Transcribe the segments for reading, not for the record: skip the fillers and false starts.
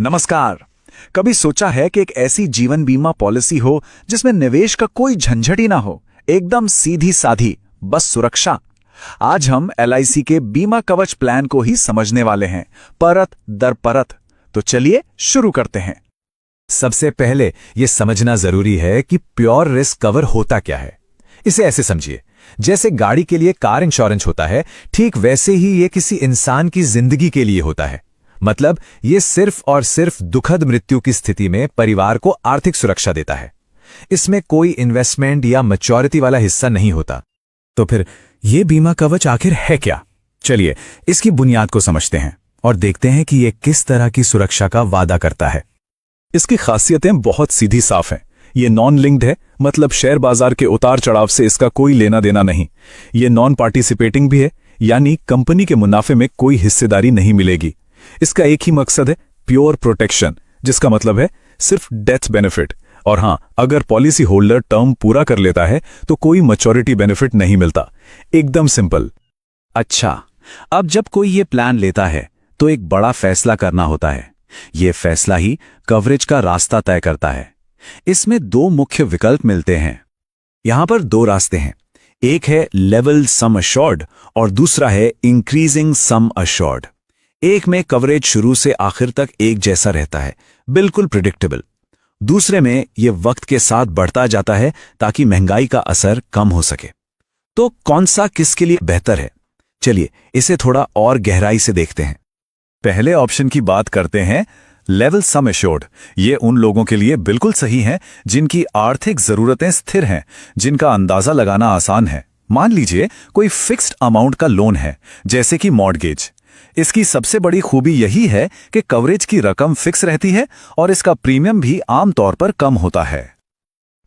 नमस्कार। कभी सोचा है कि एक ऐसी जीवन बीमा पॉलिसी हो जिसमें निवेश का कोई झंझट ही ना हो, एकदम सीधी साधी, बस सुरक्षा। आज हम एलआईसी के बीमा कवच प्लान को ही समझने वाले हैं, परत दर परत। तो चलिए शुरू करते हैं। सबसे पहले यह समझना जरूरी है कि प्योर रिस्क कवर होता क्या है। इसे ऐसे समझिए, जैसे गाड़ी के लिए कार इंश्योरेंस होता है, ठीक वैसे ही यह किसी इंसान की जिंदगी के लिए होता है। मतलब ये सिर्फ और सिर्फ दुखद मृत्यु की स्थिति में परिवार को आर्थिक सुरक्षा देता है। इसमें कोई इन्वेस्टमेंट या मैच्योरिटी वाला हिस्सा नहीं होता। तो फिर ये बीमा कवच आखिर है क्या? चलिए इसकी बुनियाद को समझते हैं और देखते हैं कि ये किस तरह की सुरक्षा का वादा करता है। इसकी खासियतें बहुत सीधी साफ हैं। ये नॉन लिंक्ड है, मतलब शेयर बाजार के उतार चढ़ाव से इसका कोई लेना देना नहीं। ये नॉन पार्टिसिपेटिंग भी है, यानी कंपनी के मुनाफे में कोई हिस्सेदारी नहीं मिलेगी। इसका एक ही मकसद है, प्योर प्रोटेक्शन, जिसका मतलब है सिर्फ डेथ बेनिफिट। और हां, अगर पॉलिसी होल्डर टर्म पूरा कर लेता है तो कोई मैच्योरिटी बेनिफिट नहीं मिलता। एकदम सिंपल। अच्छा, अब जब कोई ये प्लान लेता है तो एक बड़ा फैसला करना होता है। ये फैसला ही कवरेज का रास्ता तय करता है। इसमें दो मुख्य विकल्प मिलते हैं। यहां पर दो रास्ते हैं, एक है लेवल सम अश्योर्ड और दूसरा है इंक्रीजिंग सम अश्योर्ड। एक में कवरेज शुरू से आखिर तक एक जैसा रहता है, बिल्कुल प्रिडिक्टेबल। दूसरे में यह वक्त के साथ बढ़ता जाता है ताकि महंगाई का असर कम हो सके। तो कौन सा किसके लिए बेहतर है? चलिए इसे थोड़ा और गहराई से देखते हैं। पहले ऑप्शन की बात करते हैं, लेवल सम एश्योर्ड। ये उन लोगों के लिए बिल्कुल सही है जिनकी आर्थिक जरूरतें स्थिर हैं, जिनका अंदाजा लगाना आसान है। मान लीजिए कोई फिक्स्ड अमाउंट का लोन है, जैसे कि मॉर्गेज। इसकी सबसे बड़ी खूबी यही है कि कवरेज की रकम फिक्स रहती है और इसका प्रीमियम भी आमतौर पर कम होता है।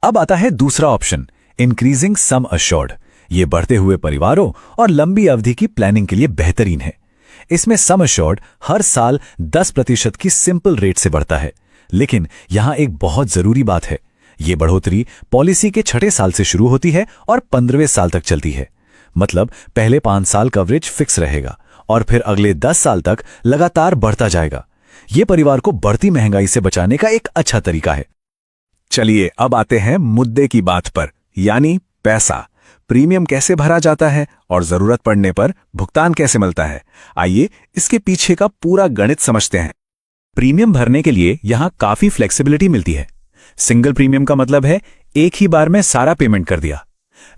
अब आता है दूसरा ऑप्शन, इंक्रीजिंग सम अश्योर्ड। ये बढ़ते हुए परिवारों और लंबी अवधि की प्लानिंग के लिए बेहतरीन है। इसमें सम अश्योर्ड हर साल 10% की सिंपल रेट से बढ़ता है। लेकिन यहां एक बहुत जरूरी बात है, ये बढ़ोतरी पॉलिसी के 6ठे साल से शुरू होती है और 15वें साल तक चलती है। मतलब पहले 5 साल कवरेज फिक्स रहेगा और फिर अगले 10 साल तक लगातार बढ़ता जाएगा। यह परिवार को बढ़ती महंगाई से बचाने का एक अच्छा तरीका है। चलिए अब आते हैं मुद्दे की बात पर, यानी पैसा। प्रीमियम कैसे भरा जाता है और जरूरत पड़ने पर भुगतान कैसे मिलता है? आइए इसके पीछे का पूरा गणित समझते हैं। प्रीमियम भरने के लिए यहां काफी फ्लेक्सिबिलिटी मिलती है। सिंगल प्रीमियम का मतलब है एक ही बार में सारा पेमेंट कर दिया।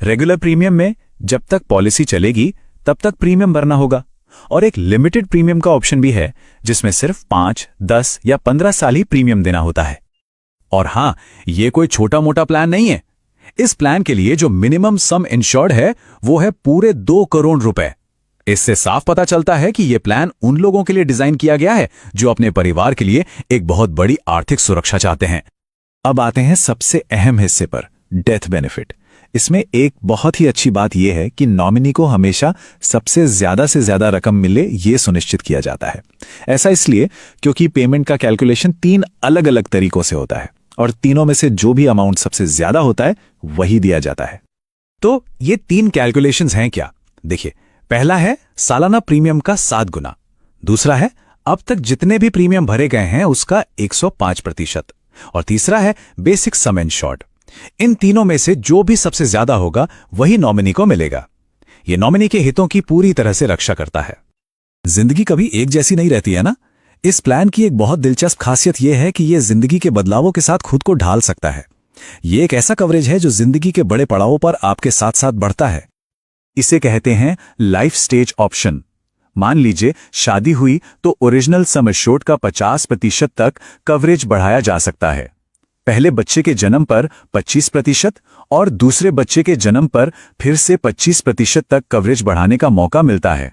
रेगुलर प्रीमियम में जब तक पॉलिसी चलेगी तब तक प्रीमियम भरना होगा। और एक लिमिटेड प्रीमियम का ऑप्शन भी है, जिसमें सिर्फ 5, 10 या 15 साल ही प्रीमियम देना होता है। और हां, यह कोई छोटा मोटा प्लान नहीं है। इस प्लान के लिए जो मिनिमम सम इंश्योर्ड है वो है पूरे 2 करोड़ रुपए। इससे साफ पता चलता है कि यह प्लान उन लोगों के लिए डिजाइन किया गया है जो अपने परिवार के लिए एक बहुत बड़ी आर्थिक सुरक्षा चाहते हैं। अब आते हैं सबसे अहम हिस्से पर, डेथ बेनिफिट। इसमें एक बहुत ही अच्छी बात यह है कि नॉमिनी को हमेशा सबसे ज्यादा रकम मिले, यह सुनिश्चित किया जाता है। ऐसा इसलिए क्योंकि पेमेंट का कैलकुलेशन 3 अलग अलग तरीकों से होता है और तीनों में से जो भी अमाउंट सबसे ज्यादा होता है वही दिया जाता है। तो ये 3 कैलकुलेशंस हैं क्या? देखिए, पहला है सालाना प्रीमियम का 7 गुना। दूसरा है अब तक जितने भी प्रीमियम भरे गए हैं उसका 105%। और तीसरा है बेसिक सम इंश्योर्ड। इन तीनों में से जो भी सबसे ज्यादा होगा वही नॉमिनी को मिलेगा। यह नॉमिनी के हितों की पूरी तरह से रक्षा करता है। जिंदगी कभी एक जैसी नहीं रहती है ना। इस प्लान की एक बहुत दिलचस्प खासियत यह है कि यह जिंदगी के बदलावों के साथ खुद को ढाल सकता है। यह एक ऐसा कवरेज है जो जिंदगी के बड़े पड़ावों पर आपके साथ साथ बढ़ता है। इसे कहते हैं लाइफ स्टेज ऑप्शन। मान लीजिए शादी हुई तो ओरिजिनल सम एश्योर्ड का 50% तक कवरेज बढ़ाया जा सकता है। पहले बच्चे के जन्म पर 25% और दूसरे बच्चे के जन्म पर फिर से 25% तक कवरेज बढ़ाने का मौका मिलता है।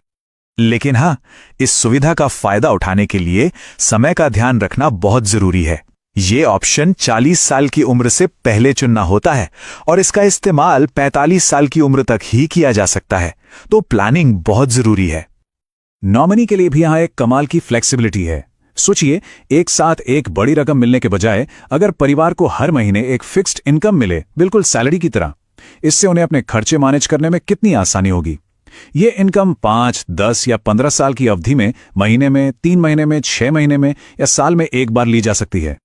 लेकिन हां, इस सुविधा का फायदा उठाने के लिए समय का ध्यान रखना बहुत जरूरी है। यह ऑप्शन 40 साल की उम्र से पहले चुनना होता है और इसका इस्तेमाल 45 साल की उम्र तक ही किया जा सकता है। तो प्लानिंग बहुत जरूरी है। नॉमिनी के लिए भी यहां एक कमाल की फ्लेक्सिबिलिटी है। सोचिए, एक साथ एक बड़ी रकम मिलने के बजाय अगर परिवार को हर महीने एक फिक्स्ड इनकम मिले, बिल्कुल सैलरी की तरह, इससे उन्हें अपने खर्चे मैनेज करने में कितनी आसानी होगी। ये इनकम 5, 10 या 15 साल की अवधि में, महीने में, 3 महीने में, 6 महीने में या साल में एक बार ली जा सकती है।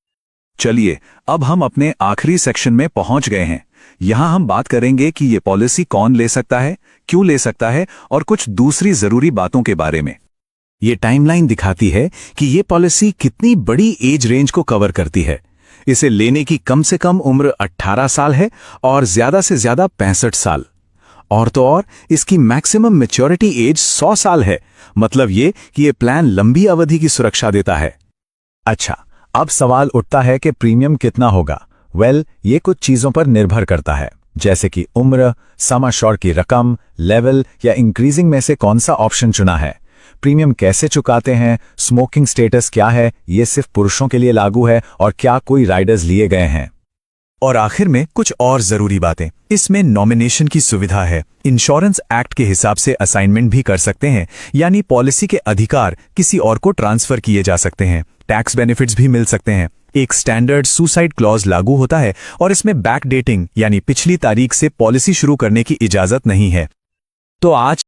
चलिए अब हम अपने आखिरी सेक्शन में पहुंच गए हैं। यहां हम बात करेंगे कि ये पॉलिसी कौन ले सकता है, क्यों ले सकता है और कुछ दूसरी जरूरी बातों के बारे में। ये टाइमलाइन दिखाती है कि ये पॉलिसी कितनी बड़ी एज रेंज को कवर करती है। इसे लेने की कम से कम उम्र 18 साल है और ज्यादा से ज्यादा 65 साल। और तो और इसकी मैक्सिमम मैच्योरिटी एज 100 साल है। मतलब ये कि ये प्लान लंबी अवधि की सुरक्षा देता है। अच्छा, अब सवाल उठता है कि प्रीमियम कितना होगा। ये कुछ चीजों पर निर्भर करता है, जैसे कि उम्र, सम एश्योर्ड की रकम, लेवल या इंक्रीजिंग में से कौन सा ऑप्शन चुना है। प्रीमियम कैसे चुकाते हैं, स्मोकिंग स्टेटस क्या है, ये सिर्फ पुरुषों के लिए लागू है और क्या कोई राइडर्स लिए गए हैं। और आखिर में कुछ और जरूरी बातें। इसमें नॉमिनेशन की सुविधा है। इंश्योरेंस एक्ट के हिसाब से असाइनमेंट भी कर सकते हैं, यानी पॉलिसी के अधिकार किसी और को ट्रांसफर किए जा सकते हैं। टैक्स बेनिफिट्स भी मिल सकते हैं। एक स्टैंडर्ड सुसाइड क्लॉज लागू होता है और इसमें बैक डेटिंग यानी पिछली तारीख से पॉलिसी शुरू करने की इजाजत नहीं है। तो आज